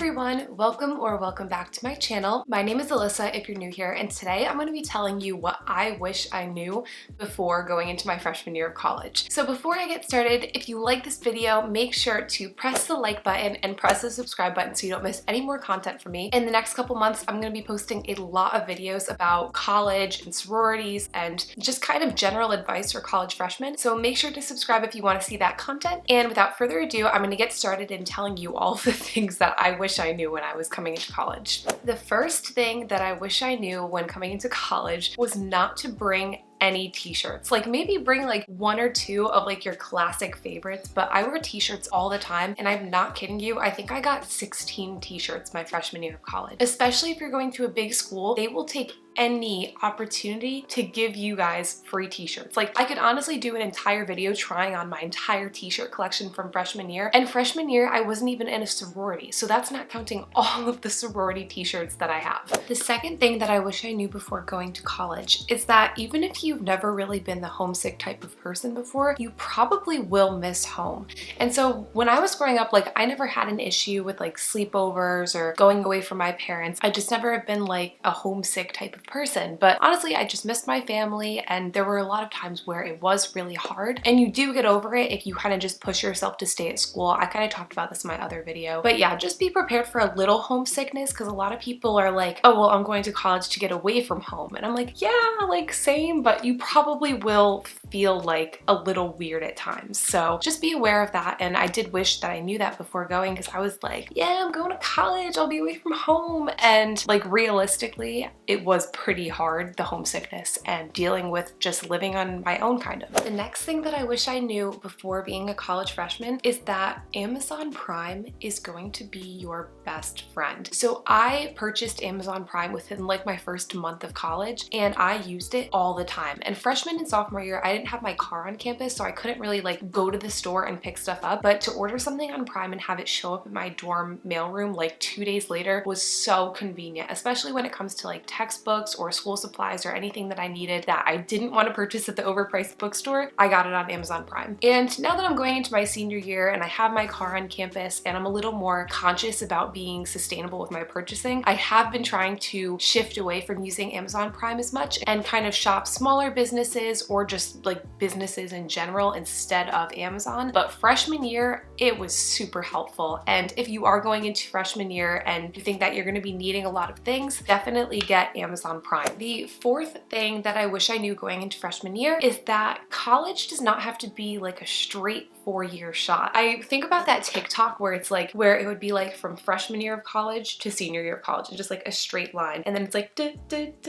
everyone, welcome back to my channel. My name is Alyssa if you're new here, and today I'm going to be telling you what I wish I knew before going into my freshman year of college. So before I get started, if you like this video, make sure to press the like button and press the subscribe button so you don't miss any more content from me. In the next couple months, I'm going to be posting a lot of videos about college and sororities and just kind of general advice for college freshmen. So make sure to subscribe if you want to see that content. And without further ado, I'm going to get started in telling you all of the things that I wish I knew when I was coming into college. The first thing that I wish I knew when coming into college was not to bring any t-shirts. Like maybe bring like one or two of like your classic favorites, but I wear t-shirts all the time and I'm not kidding you. I think I got 16 t-shirts my freshman year of college. Especially if you're going to a big school, they will take any opportunity to give you guys free t-shirts. Like I could honestly do an entire video trying on my entire t-shirt collection from freshman year. And freshman year, I wasn't even in a sorority. So that's not counting all of the sorority t-shirts that I have. The second thing that I wish I knew before going to college is that even if you've never really been the homesick type of person before, you probably will miss home. And so when I was growing up, like I never had an issue with like sleepovers or going away from my parents. I just never have been like a homesick type of person. But honestly, I just missed my family, and there were a lot of times where it was really hard. And you do get over it if you kind of just push yourself to stay at school. I kind of talked about this in my other video. But yeah, just be prepared for a little homesickness, because a lot of people are like, oh, well, I'm going to college to get away from home. And I'm like, yeah, like same, but you probably will feel like a little weird at times. So just be aware of that. And I did wish that I knew that before going, because I was like, yeah, I'm going to college, I'll be away from home. And like realistically, it was pretty hard, the homesickness and dealing with just living on my own kind of. The next thing that I wish I knew before being a college freshman is that Amazon Prime is going to be your best friend. So I purchased Amazon Prime within like my first month of college, and I used it all the time. And freshman and sophomore year, I didn't have my car on campus, so I couldn't really like go to the store and pick stuff up. But to order something on Prime and have it show up in my dorm mailroom like 2 days later was so convenient, especially when it comes to like textbooks or school supplies or anything that I needed that I didn't want to purchase at the overpriced bookstore. I got it on Amazon Prime. And now that I'm going into my senior year and I have my car on campus and I'm a little more conscious about being sustainable with my purchasing, I have been trying to shift away from using Amazon Prime as much and kind of shop smaller businesses or just like businesses in general instead of Amazon. But freshman year, it was super helpful. And if you are going into freshman year and you think that you're going to be needing a lot of things, definitely get Amazon Prime. The fourth thing that I wish I knew going into freshman year is that college does not have to be like a straight 4-year shot. I think about that TikTok where it's like, where it would be like from freshman year of college to senior year of college and just like a straight line. And then it's like, you guys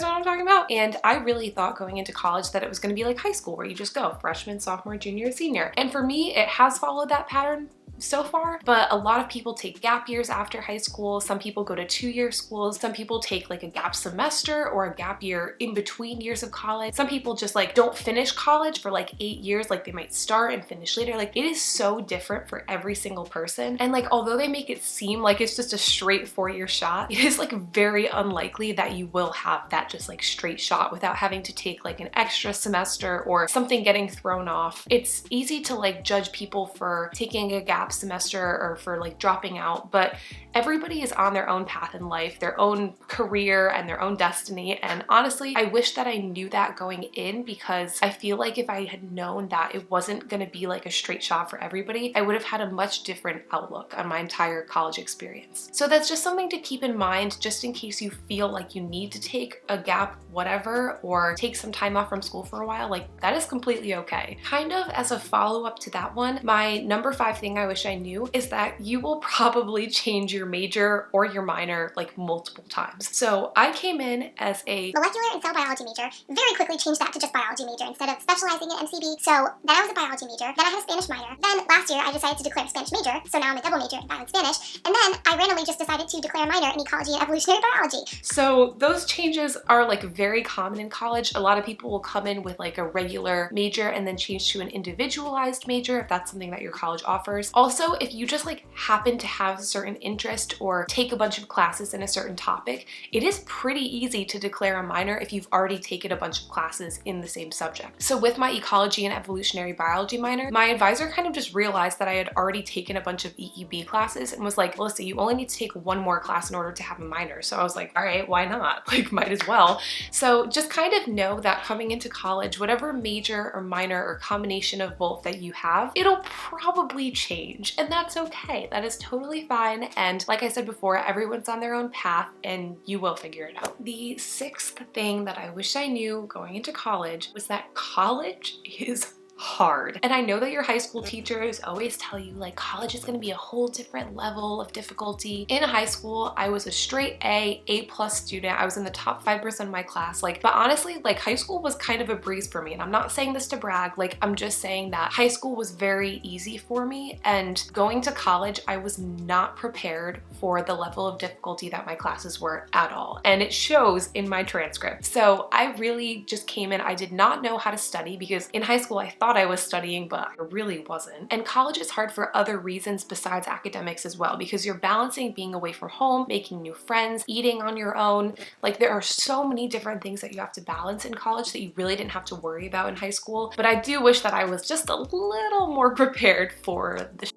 know what I'm talking about? And I really thought going into college that it was going to be like high school where you just go freshman, sophomore, junior, senior. And for me, it has followed that pattern so far, but a lot of people take gap years after high school. Some people go to 2-year schools. Some people take like a gap semester or a gap year in between years of college. Some people just like don't finish college for like 8 years, like they might start and finish later. Like it is so different for every single person. And like, although they make it seem like it's just a straight 4-year shot, it is like very unlikely that you will have that just like straight shot without having to take like an extra semester or something getting thrown off. It's easy to like judge people for taking a gap semester or for like dropping out, but everybody is on their own path in life, their own career and their own destiny. And honestly, I wish that I knew that going in, because I feel like if I had known that it wasn't going to be like a straight shot for everybody, I would have had a much different outlook on my entire college experience. So that's just something to keep in mind, just in case you feel like you need to take a gap whatever or take some time off from school for a while. Like that is completely okay. Kind of as a follow-up to that one, my number 5 thing I wish I knew is that you will probably change your major or your minor like multiple times. So I came in as a molecular and cell biology major, very quickly changed that to just biology major instead of specializing in MCB. So then I was a biology major, then I had a Spanish minor. Then last year I decided to declare a Spanish major, so now I'm a double major in bio and Spanish. And then I randomly just decided to declare a minor in ecology and evolutionary biology. So those changes are like very common in college. A lot of people will come in with like a regular major and then change to an individualized major if that's something that your college offers. Also, if you just like happen to have a certain interest or take a bunch of classes in a certain topic, it is pretty easy to declare a minor if you've already taken a bunch of classes in the same subject. So with my ecology and evolutionary biology minor, my advisor kind of just realized that I had already taken a bunch of EEB classes and was like, Melissa, you only need to take one more class in order to have a minor. So I was like, all right, why not? Like, might as well. So just kind of know that coming into college, whatever major or minor or combination of both that you have, it'll probably change, and that's okay. That is totally fine. And like I said before, everyone's on their own path and you will figure it out. The sixth thing that I wish I knew going into college was that college is hard. And I know that your high school teachers always tell you like college is going to be a whole different level of difficulty. In high school, I was a straight A+ student. I was in the top 5% of my class. Like, but honestly, like high school was kind of a breeze for me. And I'm not saying this to brag, like I'm just saying that high school was very easy for me. And going to college, I was not prepared for the level of difficulty that my classes were at all. And it shows in my transcript. So I really just came in, I did not know how to study because in high school, I thought I was studying, but I really wasn't. And college is hard for other reasons besides academics as well, because you're balancing being away from home, making new friends, eating on your own. Like there are so many different things that you have to balance in college that you really didn't have to worry about in high school. But I do wish that I was just a little more prepared for the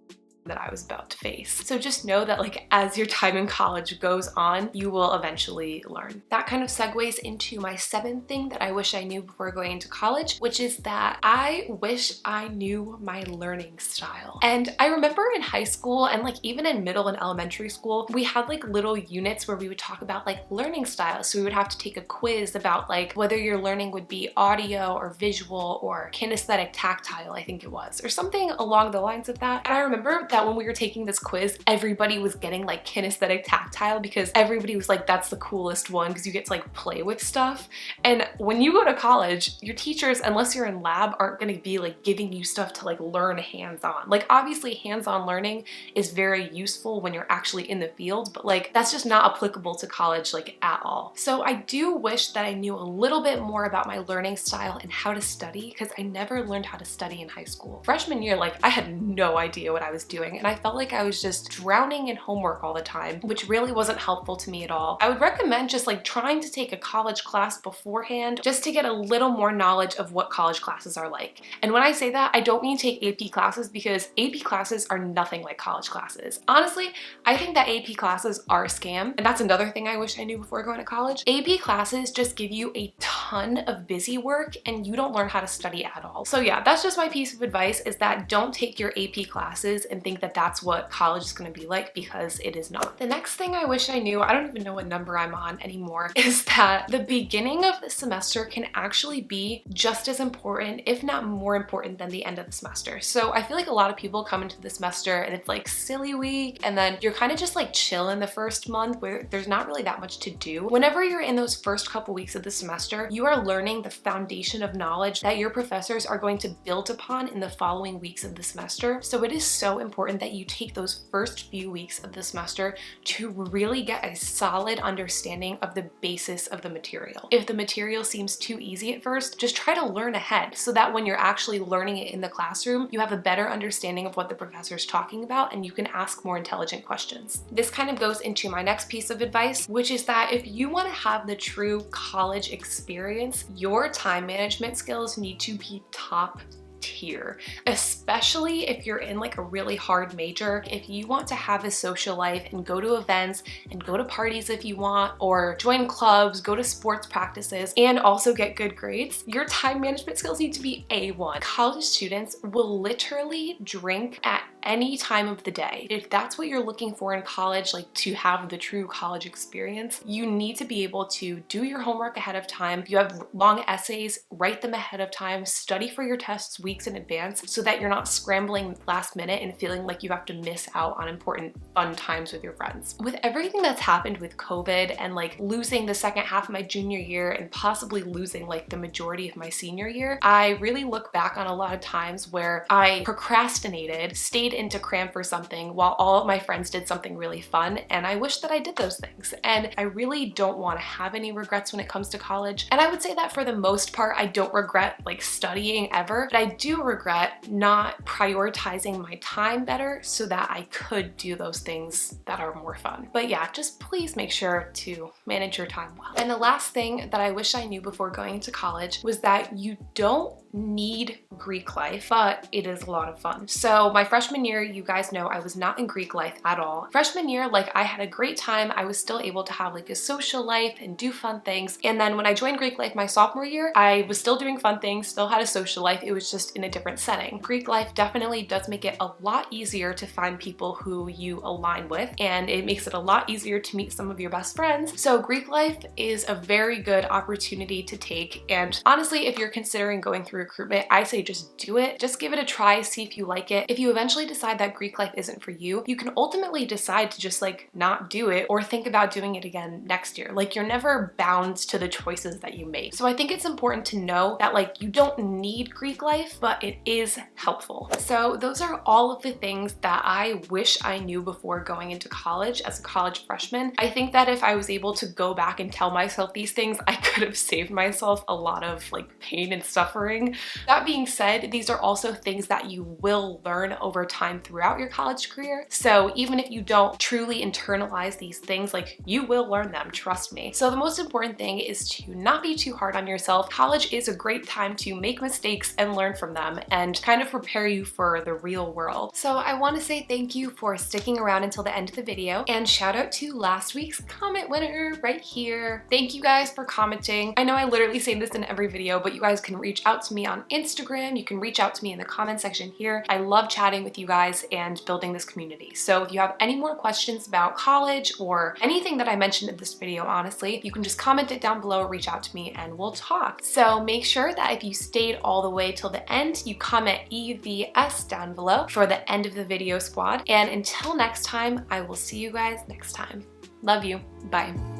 that I was about to face. So just know that like as your time in college goes on, you will eventually learn. That kind of segues into my seventh thing that I wish I knew before going into college, which is that I wish I knew my learning style. And I remember in high school and like even in middle and elementary school, we had like little units where we would talk about like learning styles. So we would have to take a quiz about like whether your learning would be audio or visual or kinesthetic tactile, I think it was, or something along the lines of that. And I remember that when we were taking this quiz, everybody was getting like kinesthetic tactile because everybody was like, that's the coolest one because you get to like play with stuff. And when you go to college, your teachers, unless you're in lab, aren't going to be like giving you stuff to like learn hands-on. Like obviously hands-on learning is very useful when you're actually in the field, but like that's just not applicable to college like at all. So I do wish that I knew a little bit more about my learning style and how to study because I never learned how to study in high school. Freshman year, like I had no idea what I was doing and I felt like I was just drowning in homework all the time, which really wasn't helpful to me at all. I would recommend just like trying to take a college class beforehand just to get a little more knowledge of what college classes are like. And when I say that, I don't mean take AP classes because AP classes are nothing like college classes. Honestly, I think that AP classes are a scam, and that's another thing I wish I knew before going to college. AP classes just give you a ton of busy work and you don't learn how to study at all. So yeah, that's just my piece of advice, is that don't take your AP classes and think that that's what college is going to be like, because it is not. The next thing I wish I knew, I don't even know what number I'm on anymore, is that the beginning of the semester can actually be just as important, if not more important, than the end of the semester. So I feel like a lot of people come into the semester and it's like silly week, and then you're kind of just like chill in the first month where there's not really that much to do. Whenever you're in those first couple weeks of the semester, you are learning the foundation of knowledge that your professors are going to build upon in the following weeks of the semester. So it is so important that you take those first few weeks of the semester to really get a solid understanding of the basis of the material. If the material seems too easy at first, just try to learn ahead so that when you're actually learning it in the classroom, you have a better understanding of what the professor is talking about and you can ask more intelligent questions. This kind of goes into my next piece of advice, which is that if you want to have the true college experience, your time management skills need to be top tier, especially if you're in like a really hard major. If you want to have a social life and go to events and go to parties if you want, or join clubs, go to sports practices, and also get good grades, your time management skills need to be A1. College students will literally drink at any time of the day. If that's what you're looking for in college, like to have the true college experience, you need to be able to do your homework ahead of time. If you have long essays, write them ahead of time, study for your tests weeks in advance so that you're not scrambling last minute and feeling like you have to miss out on important fun times with your friends. With everything that's happened with COVID and like losing the second half of my junior year and possibly losing like the majority of my senior year, I really look back on a lot of times where I procrastinated, stayed in to cram for something while all of my friends did something really fun, and I wish that I did those things. And I really don't want to have any regrets when it comes to college. And I would say that for the most part, I don't regret like studying ever, but I do regret not prioritizing my time better so that I could do those things that are more fun. But yeah, just please make sure to manage your time well. And the last thing that I wish I knew before going into college was that you don't need Greek life, but it is a lot of fun. So my freshman year, you guys know I was not in Greek life at all. Freshman year, like I had a great time. I was still able to have like a social life and do fun things. And then when I joined Greek life my sophomore year, I was still doing fun things, still had a social life. It was just in a different setting. Greek life definitely does make it a lot easier to find people who you align with, and it makes it a lot easier to meet some of your best friends. So Greek life is a very good opportunity to take. And honestly, if you're considering going through recruitment, I say just do it. Just give it a try, see if you like it. If you eventually decide that Greek life isn't for you, you can ultimately decide to just like not do it or think about doing it again next year. Like you're never bound to the choices that you make. So I think it's important to know that like you don't need Greek life, but it is helpful. So those are all of the things that I wish I knew before going into college as a college freshman. I think that if I was able to go back and tell myself these things, I could have saved myself a lot of like pain and suffering. That being said, these are also things that you will learn over time throughout your college career. So even if you don't truly internalize these things, like you will learn them, trust me. So the most important thing is to not be too hard on yourself. College is a great time to make mistakes and learn from them and kind of prepare you for the real world. So I want to say thank you for sticking around until the end of the video, and shout out to last week's comment winner right here. Thank you guys for commenting. I know I literally say this in every video, but you guys can reach out to me on Instagram. You can reach out to me in the comment section here. I love chatting with you guys and building this community. So if you have any more questions about college or anything that I mentioned in this video, honestly, you can just comment it down below, reach out to me, and we'll talk. So make sure that if you stayed all the way till the end, you comment EVS down below for the end of the video squad. And until next time, I will see you guys next time. Love you. Bye.